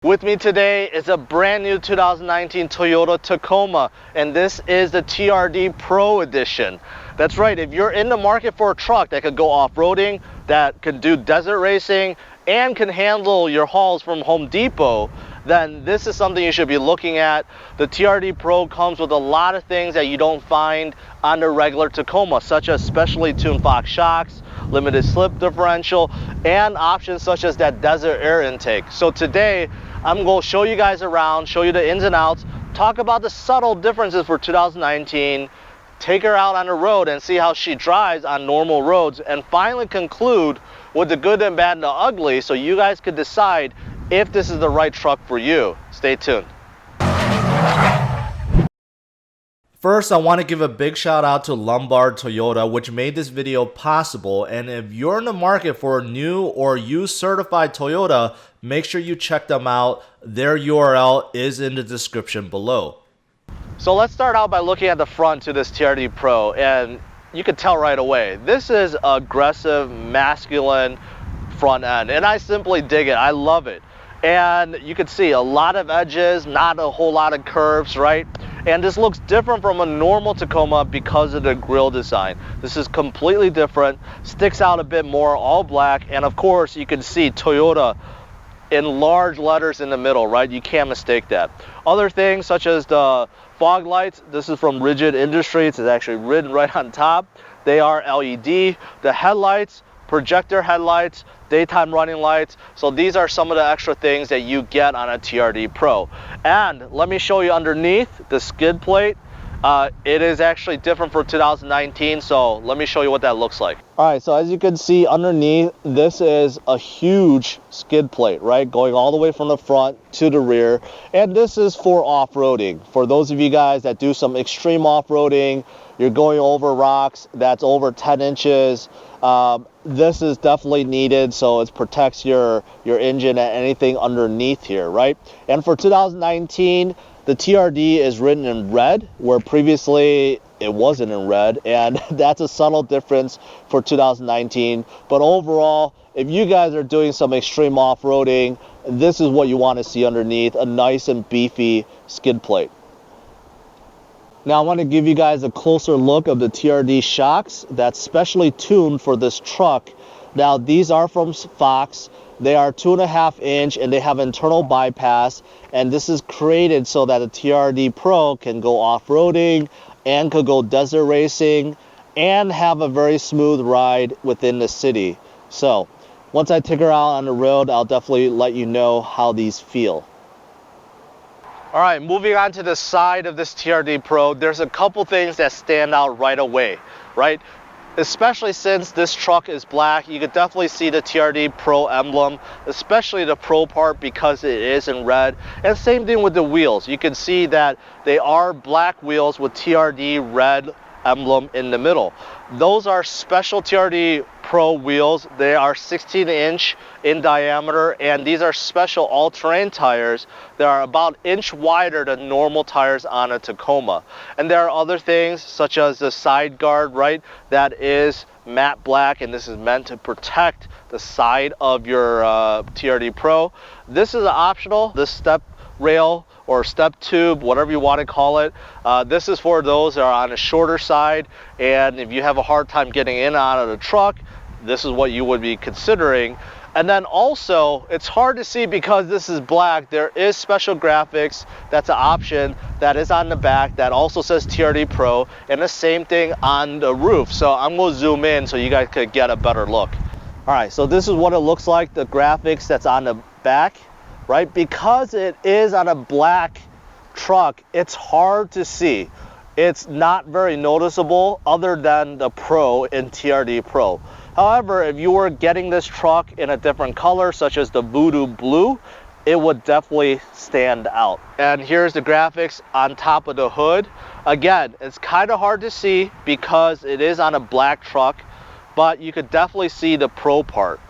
With me today is a brand new 2019 Toyota Tacoma, and this is the TRD Pro Edition. That's right, if you're in the market for a truck that could go off-roading, that can do desert racing, and can handle your hauls from Home Depot, then this is something you should be looking at. The TRD Pro comes with a lot of things that you don't find on the regular Tacoma, such as specially tuned FOX shocks, limited slip differential, and options such as that desert air intake. So today, I'm going to show you guys around, show you the ins and outs, talk about the subtle differences for 2019, take her out on the road and see how she drives on normal roads, and finally conclude with the good and bad and the ugly so you guys could decide if this is the right truck for you. Stay tuned. First, I want to give a big shout out to Lombard Toyota, which made this video possible. And if you're in the market for a new or used certified Toyota, make sure you check them out. Their URL is in the description below. So let's start out by looking at the front to this TRD Pro, and you can tell right away, this is aggressive, masculine front end, and I simply dig it. I love it. And you can see a lot of edges, not a whole lot of curves, right? And this looks different from a normal Tacoma because of the grille design. This is completely different, sticks out a bit more, all black, and of course you can see Toyota in large letters in the middle, right? You can't mistake that. Other things such as the fog lights, this is from Rigid Industries, it's actually written right on top. They are LED. The headlights, projector headlights, daytime running lights. So these are some of the extra things that you get on a TRD Pro. And let me show you underneath the skid plate. It is actually different for 2019, so let me show you what that looks like. All right, so as you can see underneath, this is a huge skid plate, right? Going all the way from the front to the rear. And this is for off-roading. For those of you guys that do some extreme off-roading, you're going over rocks that's over 10 inches. This is definitely needed, so it protects your engine and anything underneath here, right? And for 2019, the TRD is written in red, where previously it wasn't in red, and that's a subtle difference for 2019. But overall, if you guys are doing some extreme off-roading, this is what you want to see underneath, a nice and beefy skid plate. Now I want to give you guys a closer look of the TRD shocks that's specially tuned for this truck. Now these are from FOX. They are 2.5 inch and they have internal bypass, and this is created so that the TRD Pro can go off-roading and could go desert racing and have a very smooth ride within the city. So once I take her out on the road, I'll definitely let you know how these feel. All right, moving on to the side of this TRD Pro, there's a couple things that stand out right away, right? Especially since this truck is black, you could definitely see the TRD Pro emblem, especially the Pro part because it is in red. And same thing with the wheels. You can see that they are black wheels with TRD red emblem in the middle. Those are special TRD Pro wheels. They are 16 inch in diameter, and these are special all-terrain tires that are about an inch wider than normal tires on a Tacoma. And there are other things such as the side guard, right? That is matte black, and this is meant to protect the side of your TRD Pro. This is optional, this step rail or step tube, whatever you want to call it. This is for those that are on a shorter side, and if you have a hard time getting in and out of the truck, this is what you would be considering. And then also, it's hard to see because this is black. There is special graphics, that's an option that is on the back that also says TRD Pro, and the same thing on the roof. So I'm going to zoom in so you guys could get a better look. All right, so this is what it looks like, the graphics that's on the back, right? Because it is on a black truck, it's hard to see. It's not very noticeable other than the Pro in TRD Pro. However, if you were getting this truck in a different color, such as the Voodoo Blue, it would definitely stand out. And here's the graphics on top of the hood. Again, it's kind of hard to see because it is on a black truck, but you could definitely see the Pro part.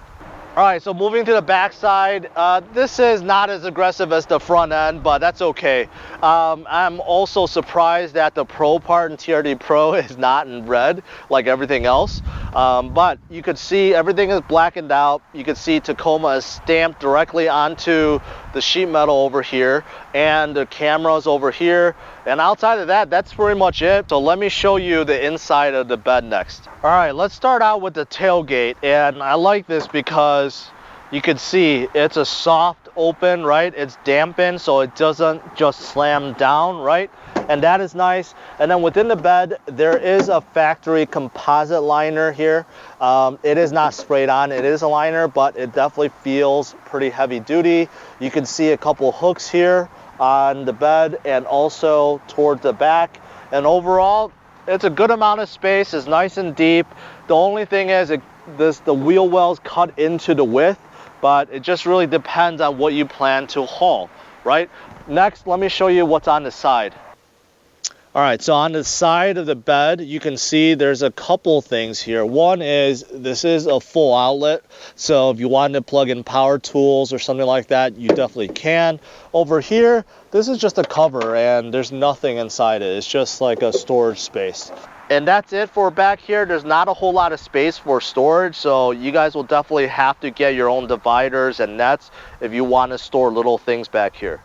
All right, so moving to the back side, this is not as aggressive as the front end, but that's okay. I'm also surprised that the Pro part in TRD Pro is not in red like everything else. But you could see everything is blackened out. You could see Tacoma is stamped directly onto the sheet metal over here and the cameras over here. And outside of that, that's pretty much it. So let me show you the inside of the bed next. All right, let's start out with the tailgate. And I like this because you can see it's a soft open, right? It's dampened so it doesn't just slam down, right? And that is nice. And then within the bed, there is a factory composite liner here. It is not sprayed on, it is a liner, but it definitely feels pretty heavy duty. You can see a couple hooks here on the bed and also toward the back. And overall, it's a good amount of space. It's nice and deep. The only thing is the wheel wells cut into the width, but it just really depends on what you plan to haul, right? Next, let me show you what's on the side. All right, so on the side of the bed, you can see there's a couple things here. One is this is a full outlet, so if you wanted to plug in power tools or something like that, you definitely can. Over here, this is just a cover and there's nothing inside it. It's just like a storage space. And that's it for back here. There's not a whole lot of space for storage, so you guys will definitely have to get your own dividers and nets if you want to store little things back here.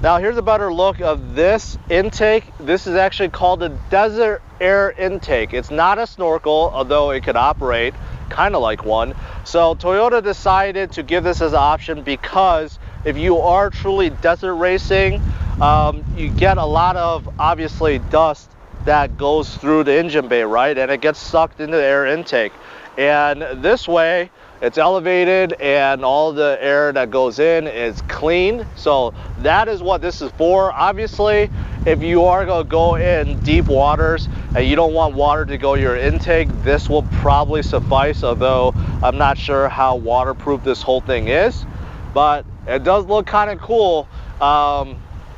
Now here's a better look of this intake. This is actually called a desert air intake. It's not a snorkel, although it could operate kind of like one. So Toyota decided to give this as an option because if you are truly desert racing, you get a lot of obviously dust that goes through the engine bay, right? And it gets sucked into the air intake. And this way, it's elevated and all the air that goes in is clean. So that is what this is for. Obviously, if you are going to go in deep waters and you don't want water to go your intake, this will probably suffice, although I'm not sure how waterproof this whole thing is. But it does look kind of cool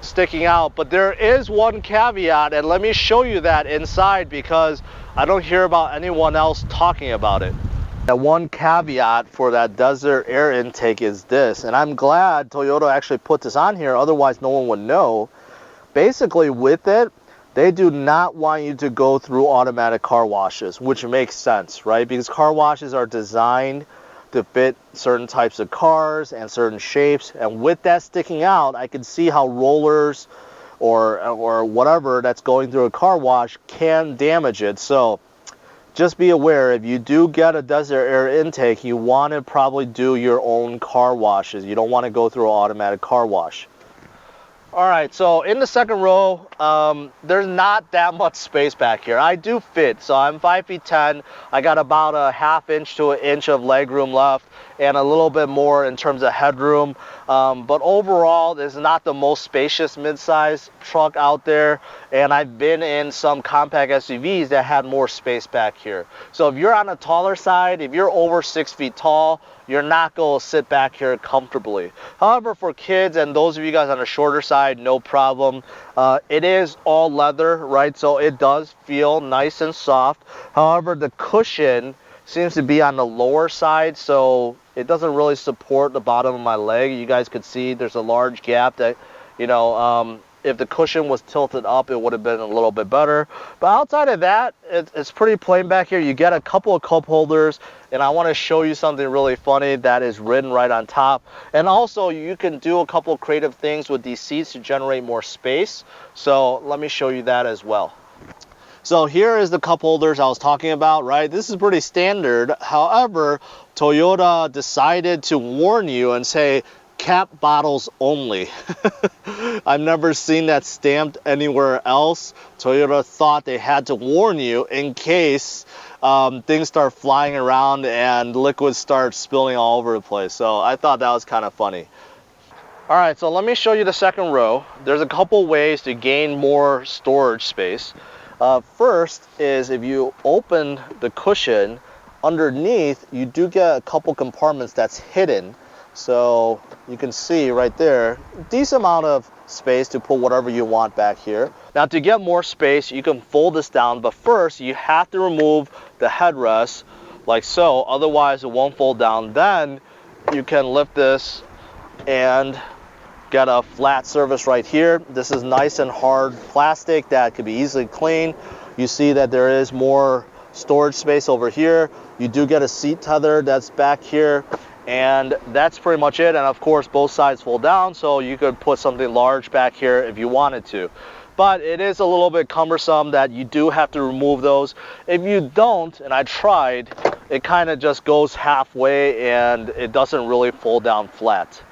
sticking out. But there is one caveat, and let me show you that inside because I don't hear about anyone else talking about it. That one caveat for that desert air intake is this, and I'm glad Toyota actually put this on here, otherwise no one would know. Basically with it, they do not want you to go through automatic car washes, which makes sense, right? Because car washes are designed to fit certain types of cars and certain shapes, and with that sticking out, I can see how rollers or whatever that's going through a car wash can damage it. So just be aware, if you do get a desert air intake, you want to probably do your own car washes. You don't want to go through an automatic car wash. All right, so in the second row, there's not that much space back here. I do fit, so I'm 5'10". I got about a ½ inch to an inch of leg room left and a little bit more in terms of headroom. But overall, this is not the most spacious midsize truck out there. And I've been in some compact SUVs that had more space back here. So if you're on the taller side, if you're over 6 feet tall, you're not going to sit back here comfortably. However, for kids and those of you guys on the shorter side, no problem. It is all leather, right? So it does feel nice and soft. However, the cushion seems to be on the lower side, so it doesn't really support the bottom of my leg. You guys could see there's a large gap that, you know, if the cushion was tilted up, it would have been a little bit better. But outside of that, it's pretty plain back here. You get a couple of cup holders, and I want to show you something really funny that is written right on top. And also, you can do a couple of creative things with these seats to generate more space. So let me show you that as well. So here is the cup holders I was talking about, right? This is pretty standard. However, Toyota decided to warn you and say, cap bottles only. I've never seen that stamped anywhere else. Toyota thought they had to warn you in case things start flying around and liquids start spilling all over the place. So I thought that was kind of funny. All right, so let me show you the second row. There's a couple ways to gain more storage space. First is if you open the cushion, underneath you do get a couple compartments that's hidden. So you can see right there, decent amount of space to put whatever you want back here. Now to get more space, you can fold this down, but first you have to remove the headrest like so, otherwise it won't fold down. Then you can lift this and get a flat surface right here. This is nice and hard plastic that could be easily cleaned. You see that there is more storage space over here. You do get a seat tether that's back here. And that's pretty much it. And of course, both sides fold down, so you could put something large back here if you wanted to. But it is a little bit cumbersome that you do have to remove those. If you don't, and I tried, it kind of just goes halfway and it doesn't really fold down flat.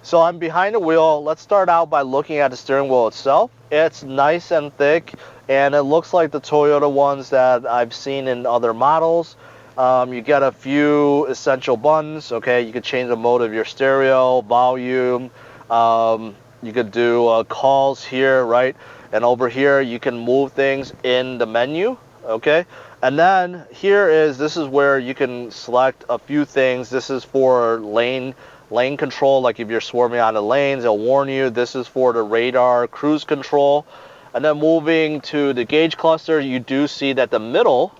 So I'm behind the wheel. Let's start out by looking at the steering wheel itself. It's nice and thick, and it looks like the Toyota ones that I've seen in other models. You get a few essential buttons. Okay, you could change the mode of your stereo, volume. You could do calls here, right? And over here, you can move things in the menu. Okay, and then this is where you can select a few things. This is for lane control, like if you're swerving out of lanes, it'll warn you. This is for the radar cruise control. And then moving to the gauge cluster, you do see that the middle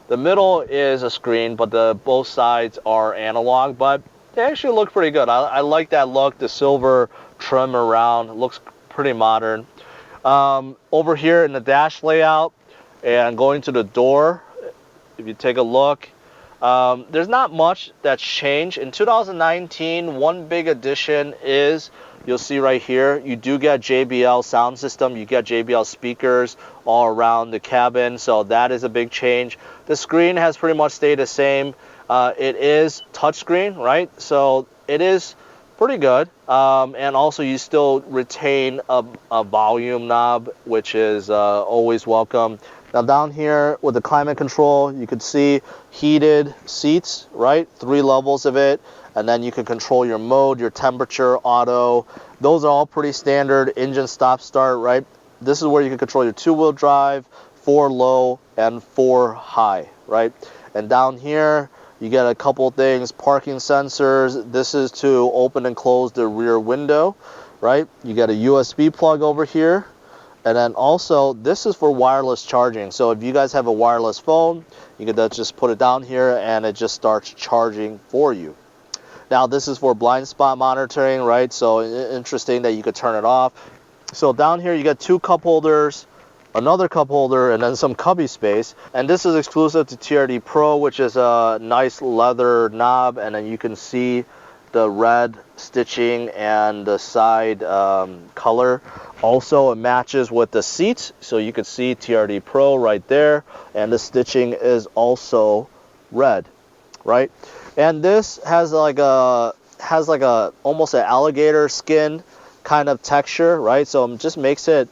is a screen, but both sides are analog, but they actually look pretty good. I like that look, the silver trim around. It looks pretty modern. Over here in the dash layout and going to the door, if you take a look, there's not much that's changed. In 2019, one big addition is, you'll see right here, you do get JBL sound system. You get JBL speakers all around the cabin, so that is a big change. The screen has pretty much stayed the same. It is touchscreen, right? So it is pretty good. And also you still retain a volume knob, which is always welcome. Now down here with the climate control, you could see heated seats, right? 3 levels of it. And then you can control your mode, your temperature, auto. Those are all pretty standard. Engine stop start, right? This is where you can control your 2-wheel drive, 4 low and 4 high, right? And down here, you get a couple things, parking sensors. This is to open and close the rear window, right? You get a USB plug over here. And then also, this is for wireless charging. So if you guys have a wireless phone, you can just put it down here and it just starts charging for you. Now this is for blind spot monitoring, right? So interesting that you could turn it off. So down here you get 2 cup holders, another cup holder, and then some cubby space. And this is exclusive to TRD Pro, which is a nice leather knob. And then you can see the red stitching and the side color. Also, it matches with the seats, so you can see TRD Pro right there, and the stitching is also red, right? And this has like a almost an alligator skin kind of texture, right? So it just makes it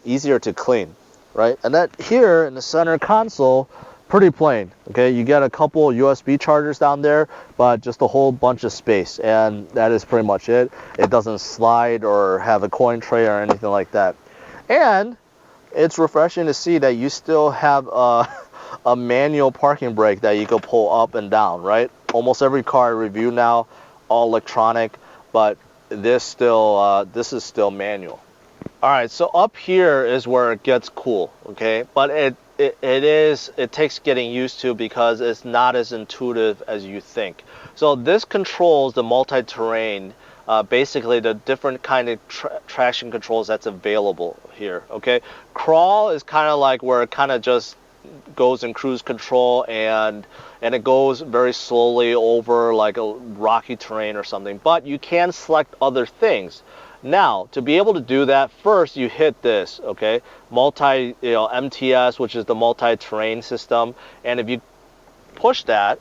easier to clean, right? And that here in the center console, pretty plain. Okay, you get a couple USB chargers down there, but just a whole bunch of space, and that is pretty much it. It doesn't slide or have a coin tray or anything like that. And it's refreshing to see that you still have a manual parking brake that you can pull up and down, right? Almost every car I review now, all electronic, but this is still manual. All right, so up here is where it gets cool, okay? But it takes getting used to because it's not as intuitive as you think. So this controls the multi-terrain, basically the different kind of traction controls that's available here, okay? Crawl is kind of like where it kind of just goes in cruise control and it goes very slowly over like a rocky terrain or something, but you can select other things. Now, to be able to do that, first you hit this, okay, MTS, which is the multi-terrain system, and if you push that,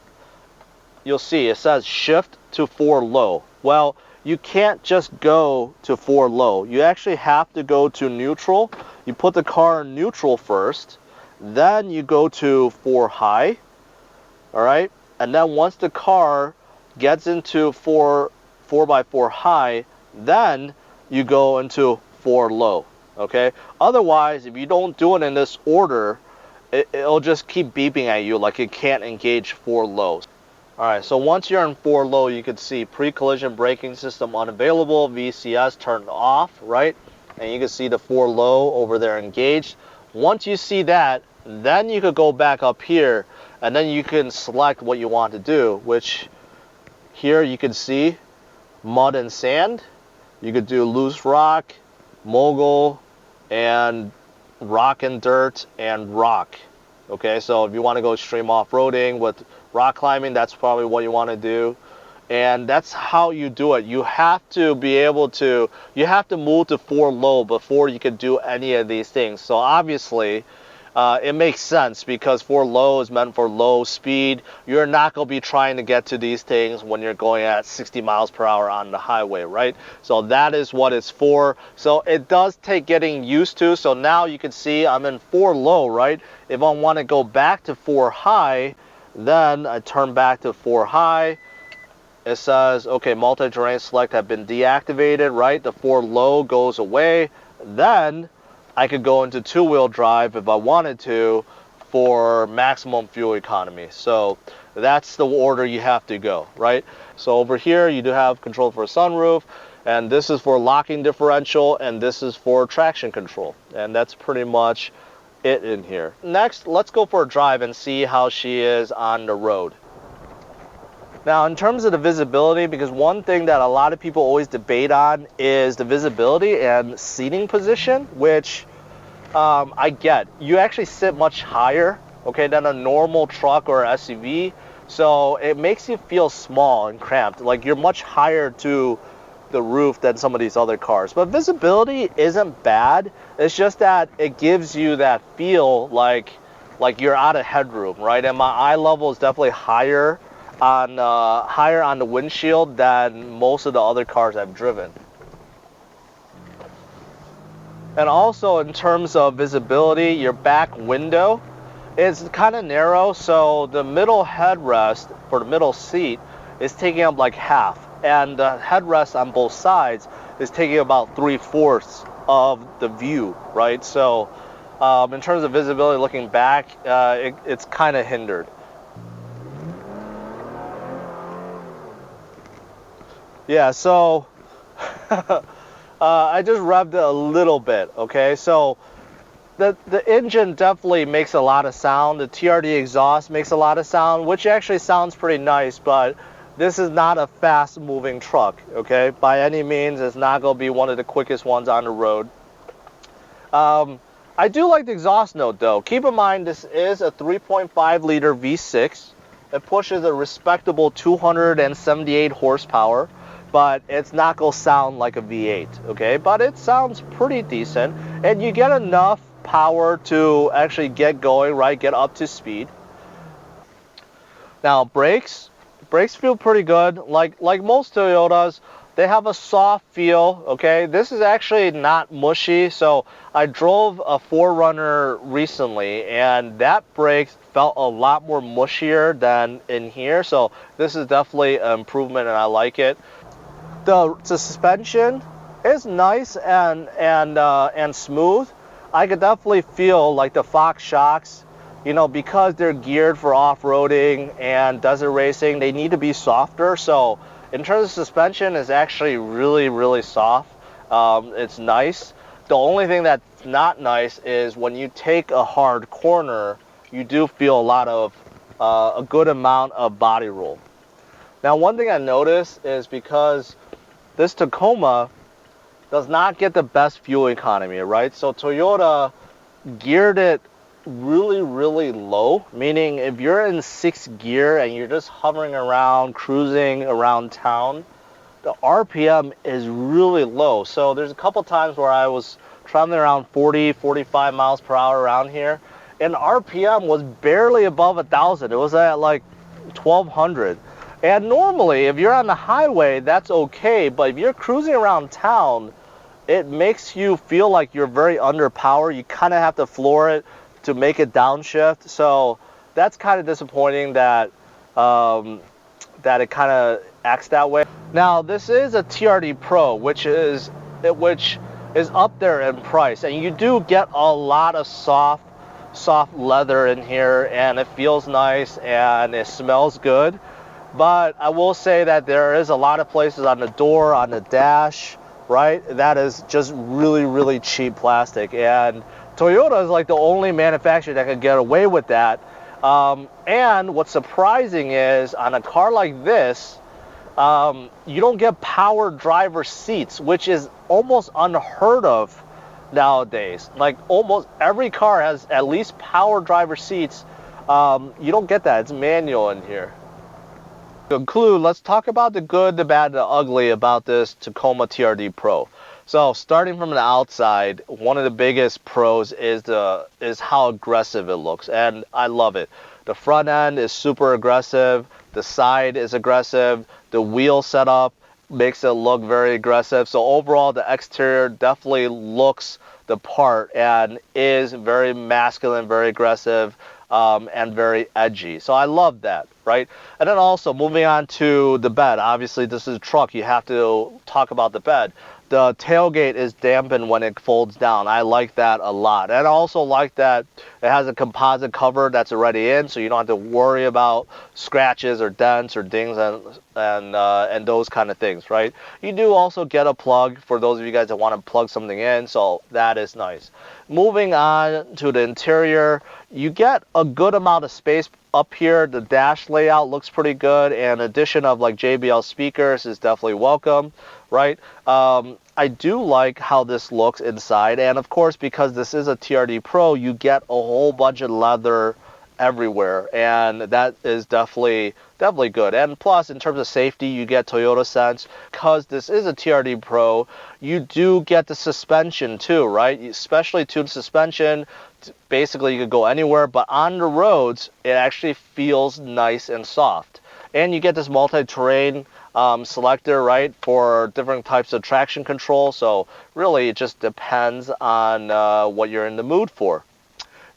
you'll see it says shift to 4 low. Well, you can't just go to 4 low. You actually have to go to neutral. You put the car in neutral first, then you go to 4 high, all right, and then once the car gets into 4x4 high, then you go into 4 low, okay? Otherwise, if you don't do it in this order, it'll just keep beeping at you like it can't engage 4 low. All right, so once you're in 4 low, you can see pre-collision braking system unavailable, VCS turned off, right? And you can see the 4 low over there engaged. Once you see that, then you could go back up here and then you can select what you want to do, which here you can see mud and sand. You could do loose rock, mogul, and rock and dirt and rock. Okay, so if you want to go extreme off-roading with rock climbing, that's probably what you want to do. And that's how you do it. You have to be able to, you have to move to 4 low before you can do any of these things. So obviously, it makes sense because 4 low is meant for low speed. You're not going to be trying to get to these things when you're going at 60 miles per hour on the highway, right? So that is what it's for. So it does take getting used to. So now you can see I'm in 4 low, right? If I want to go back to 4 high, then I turn back to 4 high. It says, okay, multi-terrain select have been deactivated, right? The 4 low goes away. Then I could go into 2-wheel drive if I wanted to for maximum fuel economy. So that's the order you have to go, right? So over here, you do have control for a sunroof, and this is for locking differential, and this is for traction control. And that's pretty much it in here. Next, let's go for a drive and see how she is on the road. Now, in terms of the visibility, because one thing that a lot of people always debate on is the visibility and seating position, which I get. You actually sit much higher, okay, than a normal truck or SUV, so it makes you feel small and cramped, like you're much higher to the roof than some of these other cars. But visibility isn't bad. It's just that it gives you that feel like you're out of headroom, right? And my eye level is definitely higher on the windshield than most of the other cars I've driven. And also in terms of visibility, your back window is kind of narrow, so the middle headrest for the middle seat is taking up like half, and the headrest on both sides is taking about 3/4 of the view, right? So in terms of visibility looking back, it's kind of hindered. Yeah, so I just revved it a little bit, okay? So the engine definitely makes a lot of sound. The TRD exhaust makes a lot of sound, which actually sounds pretty nice, but this is not a fast-moving truck, okay? By any means, it's not going to be one of the quickest ones on the road. I do like the exhaust note, though. Keep in mind, this is a 3.5-liter V6. It pushes a respectable 278 horsepower. But it's not going to sound like a V8, okay? But it sounds pretty decent, and you get enough power to actually get going, right? Get up to speed. Now, brakes feel pretty good. Like most Toyotas, they have a soft feel, okay? This is actually not mushy. So I drove a 4Runner recently, and that brake felt a lot more mushier than in here. So this is definitely an improvement, and I like it. The suspension is nice and smooth. I could definitely feel like the Fox shocks, you know, because they're geared for off-roading and desert racing, they need to be softer. So in terms of suspension, it's actually really, really soft. It's nice. The only thing that's not nice is when you take a hard corner, you do feel a good amount of body roll. Now, one thing I noticed is because this Tacoma does not get the best fuel economy, right? So Toyota geared it really, really low, meaning if you're in 6th gear and you're just hovering around, cruising around town, the RPM is really low. So there's a couple times where I was traveling around 40, 45 miles per hour around here, and RPM was barely above 1,000. It was at like 1,200. And normally, if you're on the highway, that's okay. But if you're cruising around town, it makes you feel like you're very underpowered. You kind of have to floor it to make it downshift. So that's kind of disappointing that that it kind of acts that way. Now, this is a TRD Pro, which is up there in price, and you do get a lot of soft leather in here, and it feels nice and it smells good. But I will say that there is a lot of places on the door, on the dash, right, that is just really, really cheap plastic. And Toyota is like the only manufacturer that can get away with that. And what's surprising is on a car like this, you don't get power driver seats, which is almost unheard of nowadays. Like almost every car has at least power driver seats. You don't get that. It's manual in here. To conclude, let's talk about the good, the bad, the ugly about this Tacoma TRD Pro. So starting from the outside, one of the biggest pros is how aggressive it looks, and I love it. The front end is super aggressive, the side is aggressive, the wheel setup makes it look very aggressive. So overall, the exterior definitely looks the part and is very masculine, very aggressive, and very edgy. So I love that, right? And then also moving on to the bed. Obviously, this is a truck. You have to talk about the bed. The tailgate is dampened when it folds down. I like that a lot. And I also like that it has a composite cover that's already in, so you don't have to worry about scratches or dents or dings and those kind of things, right? You do also get a plug for those of you guys that want to plug something in, so that is nice. Moving on to the interior, you get a good amount of space up here. The dash layout looks pretty good, and addition of like JBL speakers is definitely welcome, right? I do like how this looks inside, and of course, because this is a TRD Pro, you get a whole bunch of leather everywhere, and that is definitely good. And plus, in terms of safety, you get Toyota Sense. Because this is a TRD Pro, you do get the suspension too, right? Especially tuned suspension. Basically, you could go anywhere, but on the roads, it actually feels nice and soft. And you get this multi-terrain selector, right, for different types of traction control. So really, it just depends on what you're in the mood for.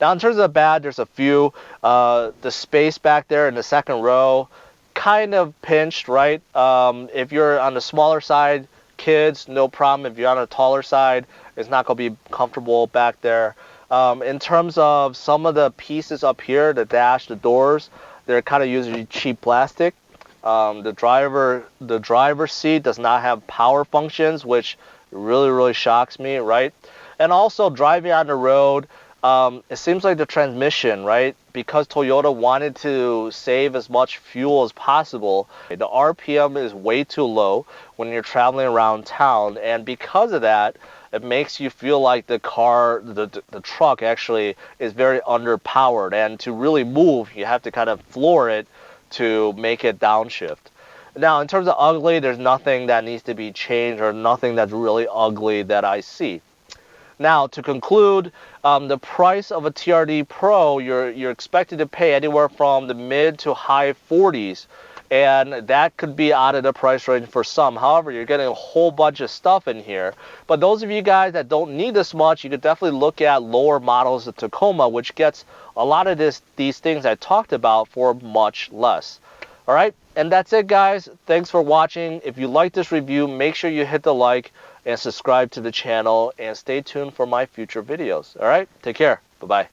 Now, in terms of the bad, there's a few. The space back there in the second row, kind of pinched, right? If you're on the smaller side, kids, no problem. If you're on the taller side, it's not going to be comfortable back there. In terms of some of the pieces up here, the dash, the doors, they're kind of usually cheap plastic. The driver seat does not have power functions, which really shocks me, right? And also driving on the road, it seems like the transmission, right? Because Toyota wanted to save as much fuel as possible, the RPM is way too low when you're traveling around town, and because of that, it makes you feel like the truck actually is very underpowered, and to really move, you have to kind of floor it to make it downshift. Now, in terms of ugly, there's nothing that needs to be changed or nothing that's really ugly that I see. Now, to conclude, the price of a TRD Pro, you're expected to pay anywhere from the mid to high 40s, and that could be out of the price range for some. However, you're getting a whole bunch of stuff in here. But those of you guys that don't need this much, you could definitely look at lower models of Tacoma, which gets a lot of these things I talked about for much less. All right, and that's it, guys. Thanks for watching. If you like this review, make sure you hit the like and subscribe to the channel, and stay tuned for my future videos. All right, take care. Bye-bye.